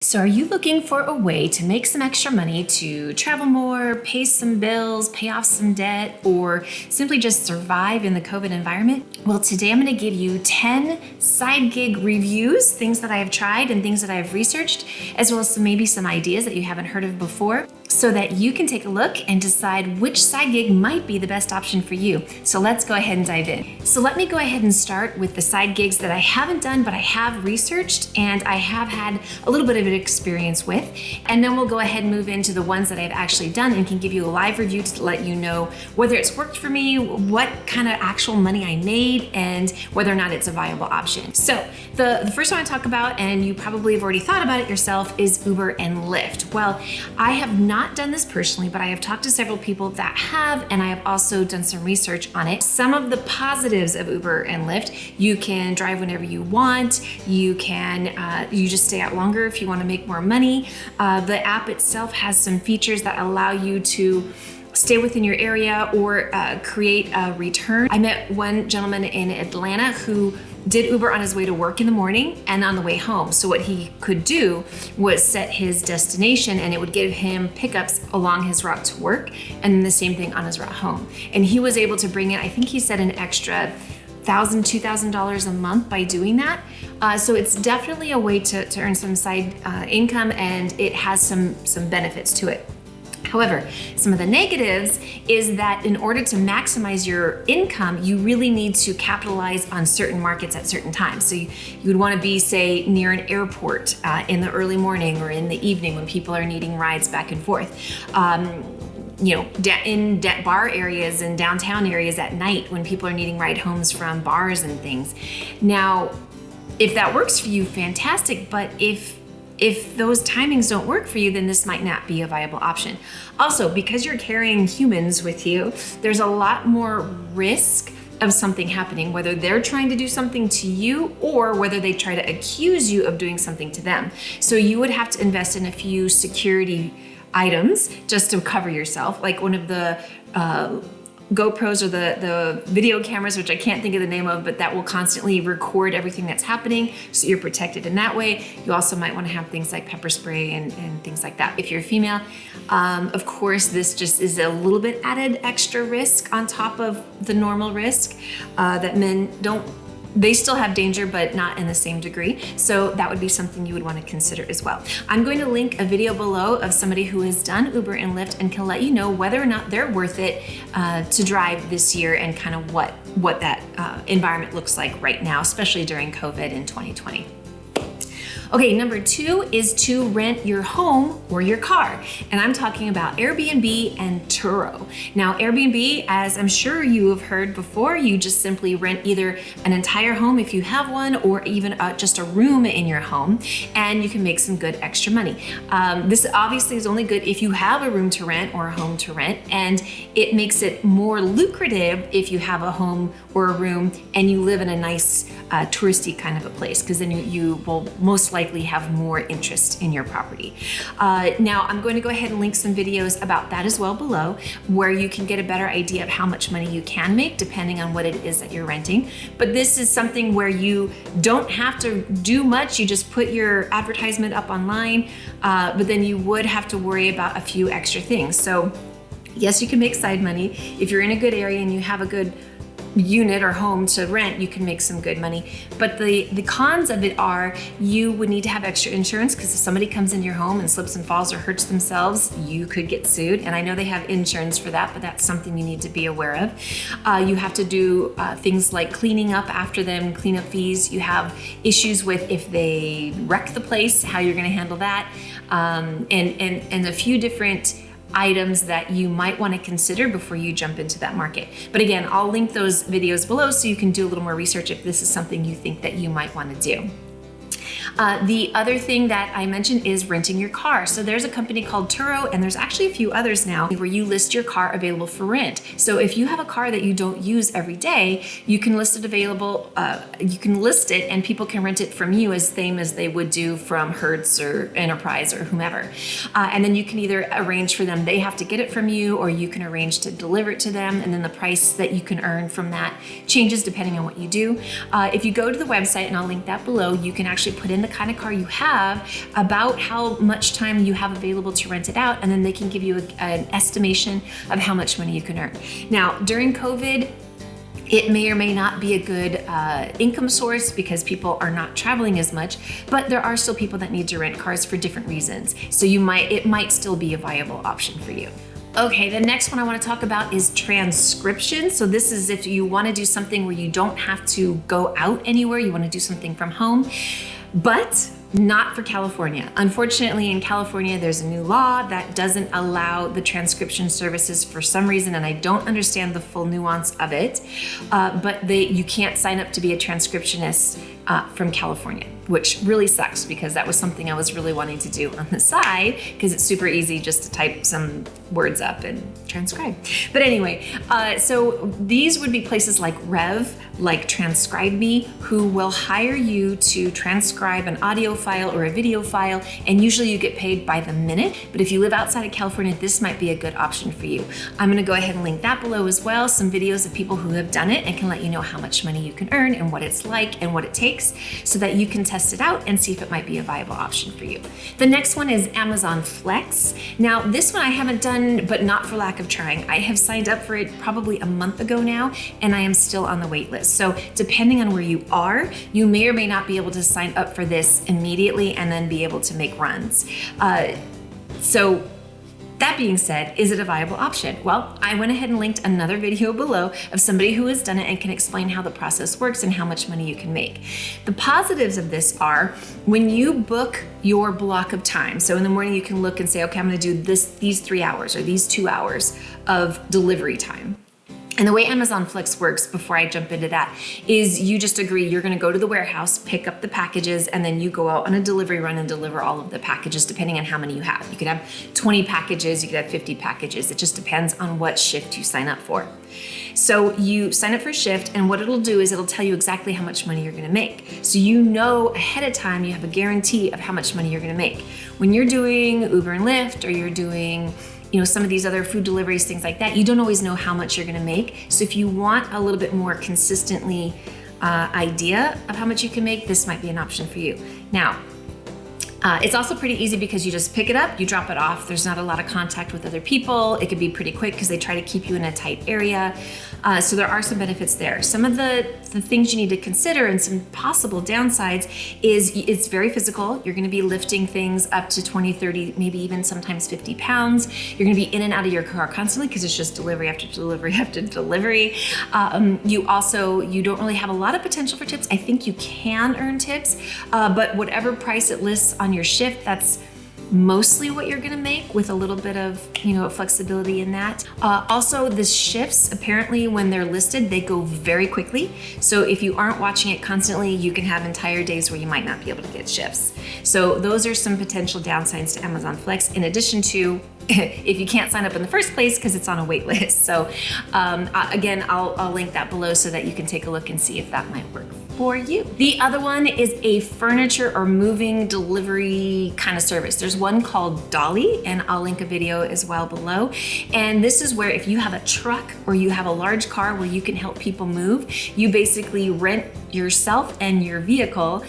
So are you looking for a way to make some extra money to travel more, pay some bills, pay off some debt, or simply just survive in the COVID environment? Well, today I'm going to give you 10 side gig reviews, things that I have tried and things that I have researched, as well as maybe some ideas that you haven't heard of before, so that you can take a look and decide which side gig might be the best option for you. So let's go ahead and dive in. So let me go ahead and start with the side gigs that I haven't done, but I have researched and I have had a little bit of an experience with. And then we'll go ahead and move into the ones that I've actually done and can give you a live review to let you know whether it's worked for me, what kind of actual money I made, and whether or not it's a viable option. So the first one I talk about, and you probably have already thought about it yourself, is Uber and Lyft. Well, I have not done this personally, but I have talked to several people that have, and I have also done some research on it. Some of the positives of Uber and Lyft: you can drive whenever you want, you just stay out longer if you want to make more money. The app itself has some features that allow you to stay within your area or create a return. I met one gentleman in Atlanta who did Uber on his way to work in the morning and on the way home. So what he could do was set his destination and it would give him pickups along his route to work, and then the same thing on his route home. And he was able to bring in, I think he said, an extra $1,000, $2,000 a month by doing that. So it's definitely a way to earn some side income, and it has some benefits to it. However, some of the negatives is that in order to maximize your income, you really need to capitalize on certain markets at certain times. So you would want to be, say, near an airport in the early morning or in the evening when people are needing rides back and forth. In bar areas and downtown areas at night when people are needing ride homes from bars and things. Now, if that works for you, fantastic. But if those timings don't work for you, then this might not be a viable option. Also, because you're carrying humans with you, there's a lot more risk of something happening, whether they're trying to do something to you or whether they try to accuse you of doing something to them. So you would have to invest in a few security items just to cover yourself, like one of the GoPros or the video cameras, which I can't think of the name of, but that will constantly record everything that's happening, so you're protected in that way. You also might want to have things like pepper spray and things like that. If you're a female, of course, this just is a little bit added extra risk on top of the normal risk that men don't. They still have danger, but not in the same degree. So that would be something you would want to consider as well. I'm going to link a video below of somebody who has done Uber and Lyft and can let you know whether or not they're worth it to drive this year, and kind of what that environment looks like right now, especially during COVID in 2020. Okay, number 2 is to rent your home or your car. And I'm talking about Airbnb and Turo. Now, Airbnb, as I'm sure you have heard before, you just simply rent either an entire home if you have one, or even just a room in your home, and you can make some good extra money. This obviously is only good if you have a room to rent or a home to rent, and it makes it more lucrative if you have a home or a room and you live in a nice touristy kind of a place, because then you will most likely have more interest in your property. Now, I'm going to go ahead and link some videos about that as well below, where you can get a better idea of how much money you can make depending on what it is that you're renting. But this is something where you don't have to do much. You just put your advertisement up online, but then you would have to worry about a few extra things. So yes, you can make side money. If you're in a good area and you have a good unit or home to rent, you can make some good money. But the cons of it are you would need to have extra insurance, because if somebody comes in your home and slips and falls or hurts themselves, you could get sued. And I know they have insurance for that, but that's something you need to be aware of. You have to do things like cleaning up after them, cleanup fees. You have issues with if they wreck the place, how you're going to handle that, and a few different items that you might want to consider before you jump into that market. But again, I'll link those videos below so you can do a little more research if this is something you think that you might want to do. The other thing that I mentioned is renting your car. So there's a company called Turo, and there's actually a few others now where you list your car available for rent. So if you have a car that you don't use every day, you can list it available, you can list it and people can rent it from you as same as they would do from Hertz or Enterprise or whomever. And then you can either arrange for them, they have to get it from you, or you can arrange to deliver it to them, and then the price that you can earn from that changes depending on what you do. If you go to the website, and I'll link that below, you can actually put in in the kind of car you have, about how much time you have available to rent it out, and then they can give you an estimation of how much money you can earn. Now, during COVID, it may or may not be a good income source because people are not traveling as much, but there are still people that need to rent cars for different reasons. So it might still be a viable option for you. Okay, the next one I want to talk about is transcription. So this is if you want to do something where you don't have to go out anywhere, you want to do something from home, but not for California. Unfortunately, in California, there's a new law that doesn't allow the transcription services for some reason, and I don't understand the full nuance of it, but you can't sign up to be a transcriptionist from California, which really sucks because that was something I was really wanting to do on the side because it's super easy just to type some words up and transcribe. But anyway, so these would be places like Rev, like Transcribe Me, who will hire you to transcribe an audio file or a video file, and usually you get paid by the minute. But if you live outside of California, this might be a good option for you. I'm gonna go ahead and link that below as well, some videos of people who have done it and can let you know how much money you can earn and what it's like and what it takes so that you can test it out and see if it might be a viable option for you. The next one is Amazon Flex. Now, this one I haven't done, but not for lack of trying. I have signed up for it probably a month ago now, and I am still on the wait list. So depending on where you are, you may or may not be able to sign up for this immediately and then be able to make runs. So that being said, is it a viable option? Well, I went ahead and linked another video below of somebody who has done it and can explain how the process works and how much money you can make. The positives of this are when you book your block of time. So in the morning you can look and say, okay, I'm gonna do these 3 hours or these 2 hours of delivery time. And the way Amazon Flex works, before I jump into that, is you just agree you're gonna go to the warehouse, pick up the packages, and then you go out on a delivery run and deliver all of the packages depending on how many you have. You could have 20 packages, you could have 50 packages. It just depends on what shift you sign up for. So you sign up for a shift, and what it'll do is it'll tell you exactly how much money you're gonna make. So you know ahead of time, you have a guarantee of how much money you're gonna make. When you're doing Uber and Lyft, or you're doing some of these other food deliveries, things like that, you don't always know how much you're gonna make. So if you want a little bit more consistently idea of how much you can make, this might be an option for you. Now, it's also pretty easy because you just pick it up, you drop it off. There's not a lot of contact with other people. It could be pretty quick because they try to keep you in a tight area. So there are some benefits there. Some of the things you need to consider and some possible downsides is it's very physical. You're gonna be lifting things up to 20, 30, maybe even sometimes 50 pounds. You're gonna be in and out of your car constantly because it's just delivery after delivery after delivery. You don't really have a lot of potential for tips. I think you can earn tips, but whatever price it lists on your shift, that's mostly what you're gonna make with a little bit of flexibility in that. Also, the shifts, apparently when they're listed, they go very quickly. So if you aren't watching it constantly, you can have entire days where you might not be able to get shifts. So those are some potential downsides to Amazon Flex, in addition to if you can't sign up in the first place because it's on a wait list. So again, I'll link that below so that you can take a look and see if that might work for you. The other one is a furniture or moving delivery kind of service. There's one called Dolly, and I'll link a video as well below. And this is where if you have a truck or you have a large car where you can help people move, you basically rent yourself and your vehicle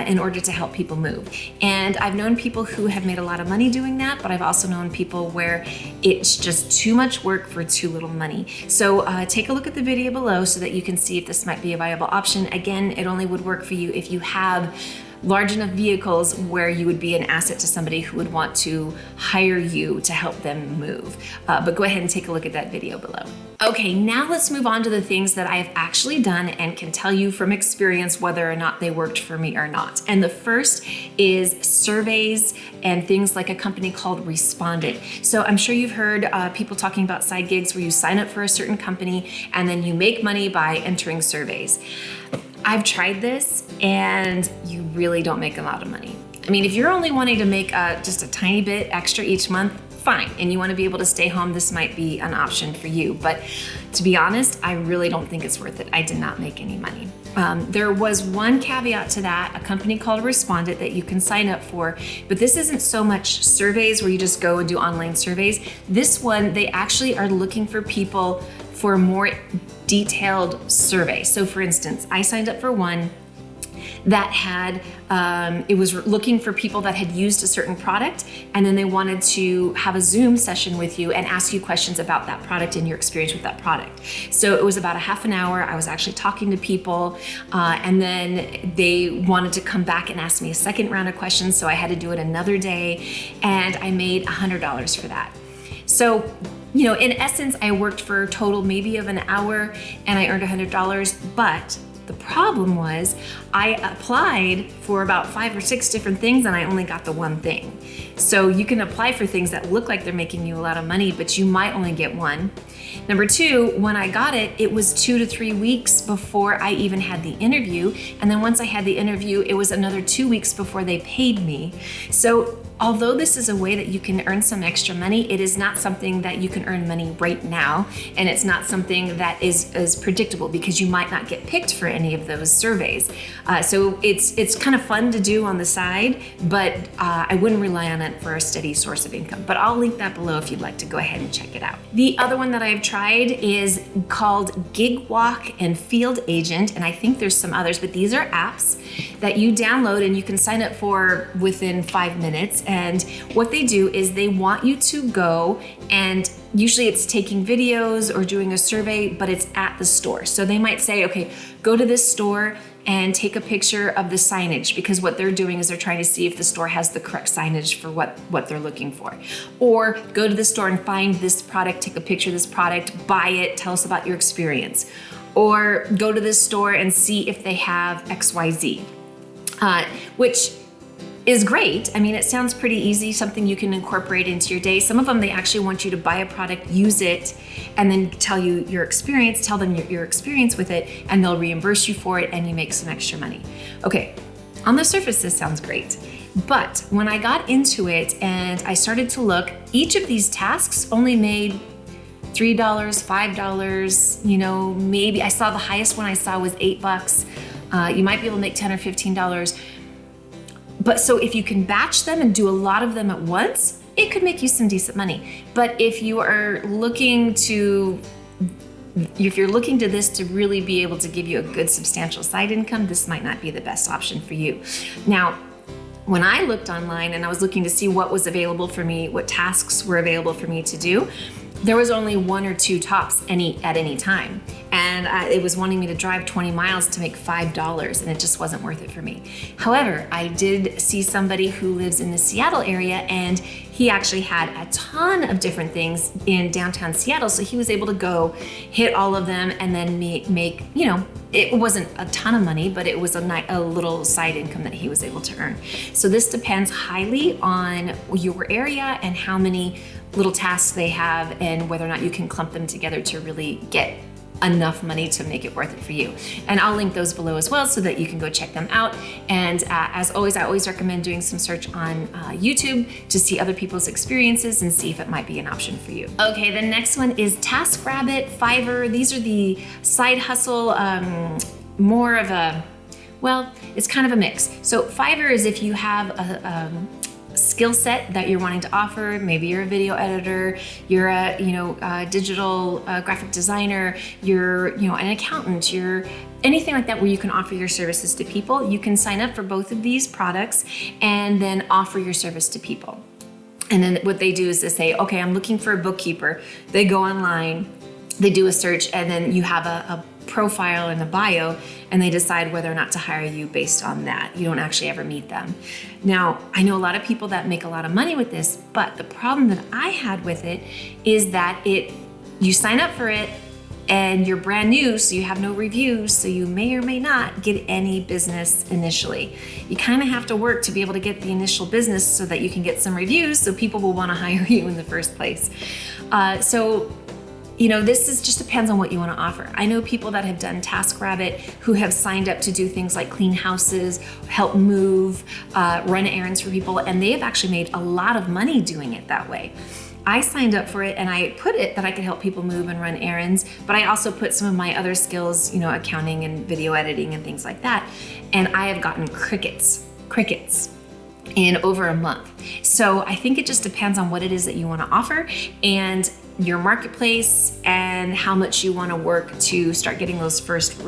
in order to help people move. And I've known people who have made a lot of money doing that, but I've also known people where it's just too much work for too little money. So take a look at the video below so that you can see if this might be a viable option. Again, it only would work for you if you have large enough vehicles where you would be an asset to somebody who would want to hire you to help them move. But go ahead and take a look at that video below. Okay, now let's move on to the things that I have actually done and can tell you from experience whether or not they worked for me or not. And the first is surveys and things like a company called Respondent. So I'm sure you've heard people talking about side gigs where you sign up for a certain company and then you make money by entering surveys. I've tried this and you really don't make a lot of money. I mean, if you're only wanting to make just a tiny bit extra each month, fine, and you want to be able to stay home, this might be an option for you. But to be honest, I really don't think it's worth it. I did not make any money. There was one caveat to that, a company called Respondent that you can sign up for, but this isn't so much surveys where you just go and do online surveys. This one, they actually are looking for people for a more detailed survey. So for instance, I signed up for one that had, it was looking for people that had used a certain product, and then they wanted to have a Zoom session with you and ask you questions about that product and your experience with that product. So it was about a half an hour. I was actually talking to people, and then they wanted to come back and ask me a second round of questions, so I had to do it another day, and I made $100 for that. So, you know, in essence, I worked for a total maybe of an hour and I earned $100, but the problem was I applied for about 5 or 6 different things and I only got the one thing. So you can apply for things that look like they're making you a lot of money, but you might only get one. Number 2, when I got it, it was 2 to 3 weeks before I even had the interview. And then once I had the interview, it was another 2 weeks before they paid me. So although this is a way that you can earn some extra money, it is not something that you can earn money right now. And it's not something that is predictable because you might not get picked for any of those surveys. So it's kind of fun to do on the side, but I wouldn't rely on it for a steady source of income. But I'll link that below if you'd like to go ahead and check it out. The other one that I've tried is called Gig Walk and Field Agent, and I think there's some others, but these are apps that you download and you can sign up for within 5 minutes. And what they do is they want you to go, and usually it's taking videos or doing a survey, but it's at the store. So they might say, okay, go to this store and take a picture of the signage, because what they're doing is they're trying to see if the store has the correct signage for what they're looking for. Or go to the store and find this product, take a picture of this product, buy it, tell us about your experience. Or go to this store and see if they have XYZ, which is great. I mean, it sounds pretty easy, something you can incorporate into your day. Some of them, they actually want you to buy a product, use it, and then tell them your experience with it, and they'll reimburse you for it, and you make some extra money. Okay, on the surface, this sounds great. But when I got into it and I started to look, each of these tasks only made $3, $5, you know, maybe I saw the highest one I saw was $8. You might be able to make $10 or $15. But so if you can batch them and do a lot of them at once, it could make you some decent money. But if you're looking to this to really be able to give you a good substantial side income, this might not be the best option for you. Now, when I looked online and I was looking to see what was available for me, what tasks were available for me to do, there was only 1 or 2 tops at any time. And it was wanting me to drive 20 miles to make $5, and it just wasn't worth it for me. However, I did see somebody who lives in the Seattle area, and he actually had a ton of different things in downtown Seattle. So he was able to go hit all of them and then make, you know, it wasn't a ton of money, but it was a little side income that he was able to earn. So this depends highly on your area and how many little tasks they have and whether or not you can clump them together to really get enough money to make it worth it for you. And I'll link those below as well so that you can go check them out. And as always, I always recommend doing some search on YouTube to see other people's experiences and see if it might be an option for you. Okay, the next one is Taskrabbit, Fiverr. These are the side hustle, more of a, well, it's kind of a mix. So Fiverr is if you have a skill set that you're wanting to offer. Maybe you're a video editor, you're a digital graphic designer, you're an accountant, you're anything like that where you can offer your services to people. You can sign up for both of these products and then offer your service to people. And then what they do is they say, okay, I'm looking for a bookkeeper. They go online, they do a search, and then you have a profile and a bio, and they decide whether or not to hire you based on that. You don't actually ever meet them. Now, I know a lot of people that make a lot of money with this, but the problem that I had with it is that you sign up for it and you're brand new, so you have no reviews, so you may or may not get any business initially. You kind of have to work to be able to get the initial business so that you can get some reviews so people will want to hire you in the first place. This just depends on what you want to offer. I know people that have done Taskrabbit who have signed up to do things like clean houses, help move, run errands for people, and they have actually made a lot of money doing it that way. I signed up for it and I put it that I could help people move and run errands, but I also put some of my other skills, accounting and video editing and things like that. And I have gotten crickets in over a month. So I think it just depends on what it is that you want to offer and your marketplace and how much you want to work to start getting those first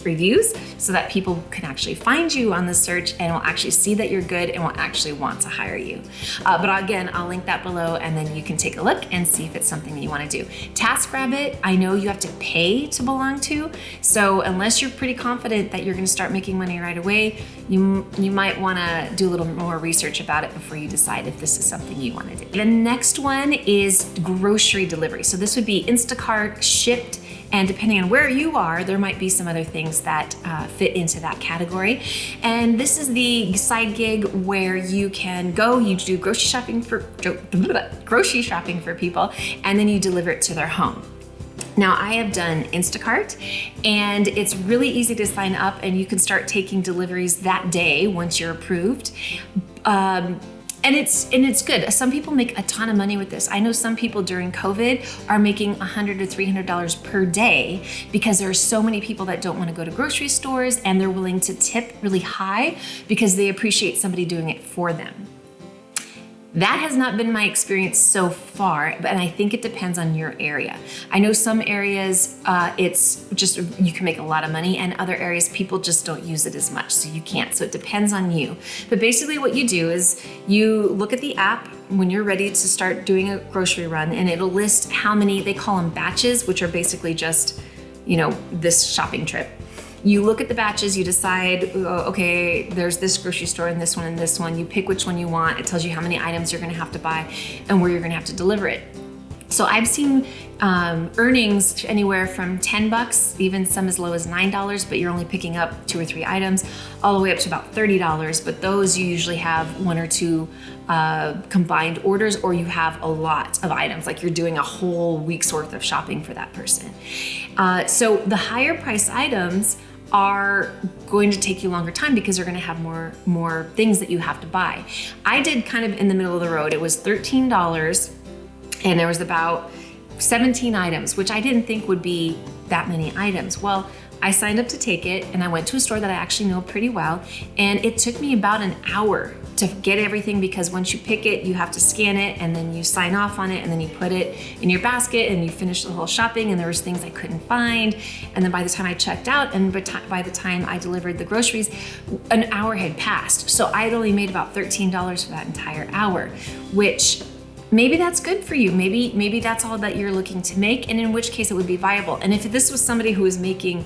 reviews so that people can actually find you on the search and will actually see that you're good and will actually want to hire you. But again, I'll link that below and then you can take a look and see if it's something that you want to do. Taskrabbit, I know you have to pay to belong to. So unless you're pretty confident that you're going to start making money right away, you might want to do a little more research about it before you decide if this is something you want to do. The next one is grocery delivery. So this would be Instacart, Shipped, and depending on where you are, there might be some other things that fit into that category. And this is the side gig where you can go, you do grocery shopping for people, and then you deliver it to their home. Now, I have done Instacart, and it's really easy to sign up, and you can start taking deliveries that day once you're approved. And it's good. Some people make a ton of money with this. I know some people during COVID are making $100 to $300 per day because there are so many people that don't want to go to grocery stores and they're willing to tip really high because they appreciate somebody doing it for them. That has not been my experience so far, but I think it depends on your area. I know some areas it's just, you can make a lot of money, and other areas people just don't use it as much, so you can't. So it depends on you. But basically what you do is you look at the app when you're ready to start doing a grocery run, and it'll list how many, they call them batches, which are basically just, this shopping trip. You look at the batches, you decide, okay, there's this grocery store and this one and this one. You pick which one you want. It tells you how many items you're gonna have to buy and where you're gonna have to deliver it. So I've seen earnings anywhere from $10, even some as low as $9, but you're only picking up 2 or 3 items, all the way up to about $30. But those you usually have 1 or 2 combined orders, or you have a lot of items, like you're doing a whole week's worth of shopping for that person. So the higher price items are going to take you longer time because they're going to have more things that you have to buy. I did kind of in the middle of the road. It was $13 and there was about 17 items, which I didn't think would be that many items. Well, I signed up to take it and I went to a store that I actually know pretty well, and it took me about an hour to get everything because once you pick it, you have to scan it and then you sign off on it and then you put it in your basket and you finish the whole shopping, and there was things I couldn't find. And then by the time I checked out and by the time I delivered the groceries, an hour had passed. So I had only made about $13 for that entire hour, which maybe that's good for you. Maybe that's all that you're looking to make, and in which case it would be viable. And if this was somebody who was making,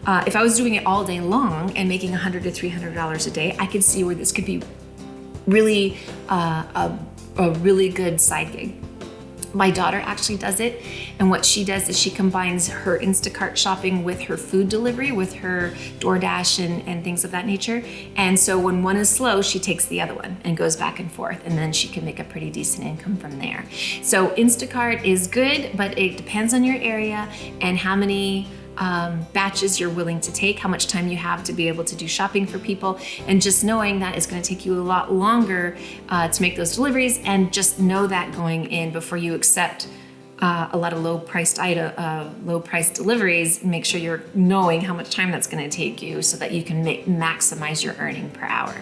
if I was doing it all day long and making $100 to $300 a day, I could see where this could be really a really good side gig. My daughter actually does it, and what she does is she combines her Instacart shopping with her food delivery, with her DoorDash and things of that nature. And so when one is slow, she takes the other one and goes back and forth, and then she can make a pretty decent income from there. So Instacart is good, but it depends on your area and how many batches you're willing to take, how much time you have to be able to do shopping for people, and just knowing that it's going to take you a lot longer to make those deliveries, and just know that going in before you accept a lot of low-priced deliveries. Make sure you're knowing how much time that's going to take you so that you can maximize your earning per hour.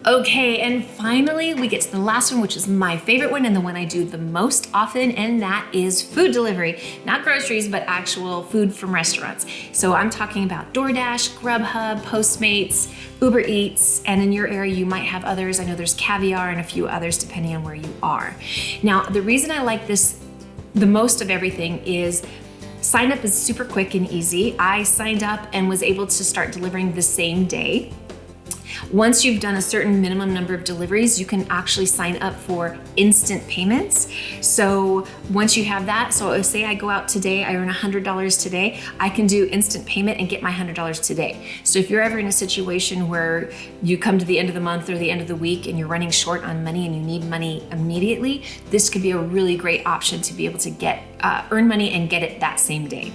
Okay, and finally we get to the last one, which is my favorite one and the one I do the most often, and that is food delivery. Not groceries, but actual food from restaurants. So I'm talking about DoorDash, Grubhub, Postmates, Uber Eats, and in your area you might have others. I know there's Caviar and a few others depending on where you are. Now, the reason I like this the most of everything is sign up is super quick and easy. I signed up and was able to start delivering the same day. Once you've done a certain minimum number of deliveries, you can actually sign up for instant payments. So once you have that, so say I go out today, I earn $100 today, I can do instant payment and get my $100 today. So if you're ever in a situation where you come to the end of the month or the end of the week and you're running short on money and you need money immediately, this could be a really great option to be able to get earn money and get it that same day.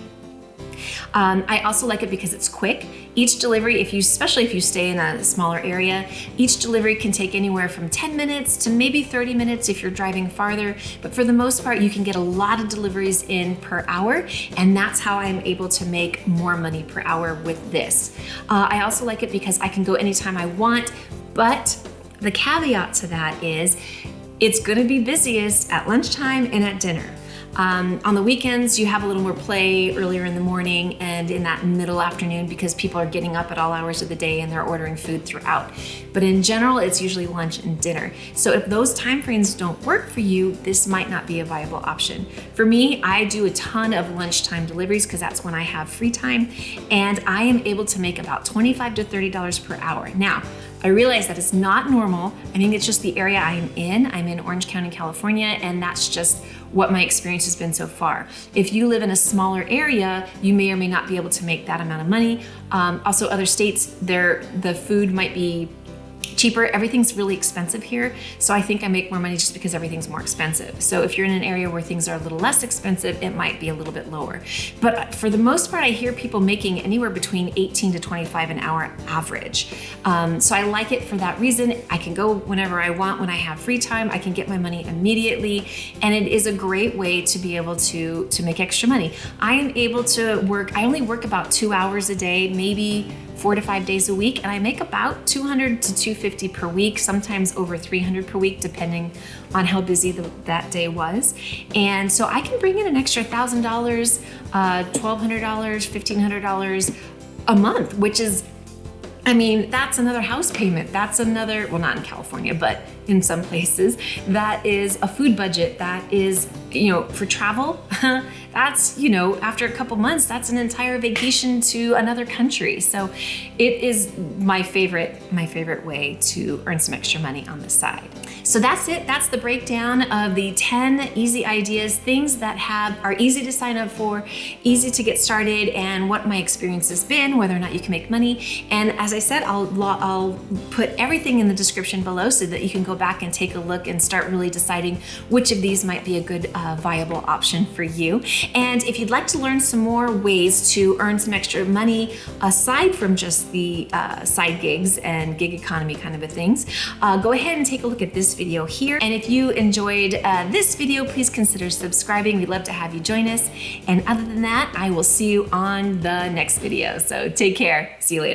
I also like it because it's quick. Each delivery, especially if you stay in a smaller area, each delivery can take anywhere from 10 minutes to maybe 30 minutes if you're driving farther. But for the most part, you can get a lot of deliveries in per hour, and that's how I'm able to make more money per hour with this. I also like it because I can go anytime I want, but the caveat to that is it's gonna be busiest at lunchtime and at dinner. On the weekends, you have a little more play earlier in the morning and in that middle afternoon because people are getting up at all hours of the day and they're ordering food throughout. But in general, it's usually lunch and dinner. So if those time frames don't work for you, this might not be a viable option. For me, I do a ton of lunchtime deliveries because that's when I have free time, and I am able to make about $25 to $30 per hour. Now, I realize that it's not normal. I think it's just the area I'm in. I'm in Orange County, California, and that's just what my experience has been so far. If you live in a smaller area, you may or may not be able to make that amount of money. Also, other states, the food might be cheaper. Everything's really expensive here. So I think I make more money just because everything's more expensive. So if you're in an area where things are a little less expensive, it might be a little bit lower. But for the most part, I hear people making anywhere between 18 to 25 an hour average. So I like it for that reason. I can go whenever I want, when I have free time, I can get my money immediately. And it is a great way to be able to make extra money. I am able to work, I only work about 2 hours a day, maybe 4 to 5 days a week, and I make about 200 to 250 per week, sometimes over 300 per week, depending on how busy that day was. And so I can bring in an extra $1,000, $1,200, $1,500 a month, which is, I mean, that's another house payment. That's another, well, not in California, but in some places, that is a food budget. That is, for travel, that's, after a couple months, that's an entire vacation to another country. So it is my favorite way to earn some extra money on the side. So that's it. That's the breakdown of the 10 easy ideas, things that are easy to sign up for, easy to get started, and what my experience has been, whether or not you can make money. And as I said, I'll put everything in the description below so that you can go back and take a look and start really deciding which of these might be a good viable option for you. And if you'd like to learn some more ways to earn some extra money aside from just the side gigs and gig economy kind of a things, go ahead and take a look at this video here. And if you enjoyed this video, please consider subscribing. We'd love to have you join us. And other than that, I will see you on the next video. So take care. See you later.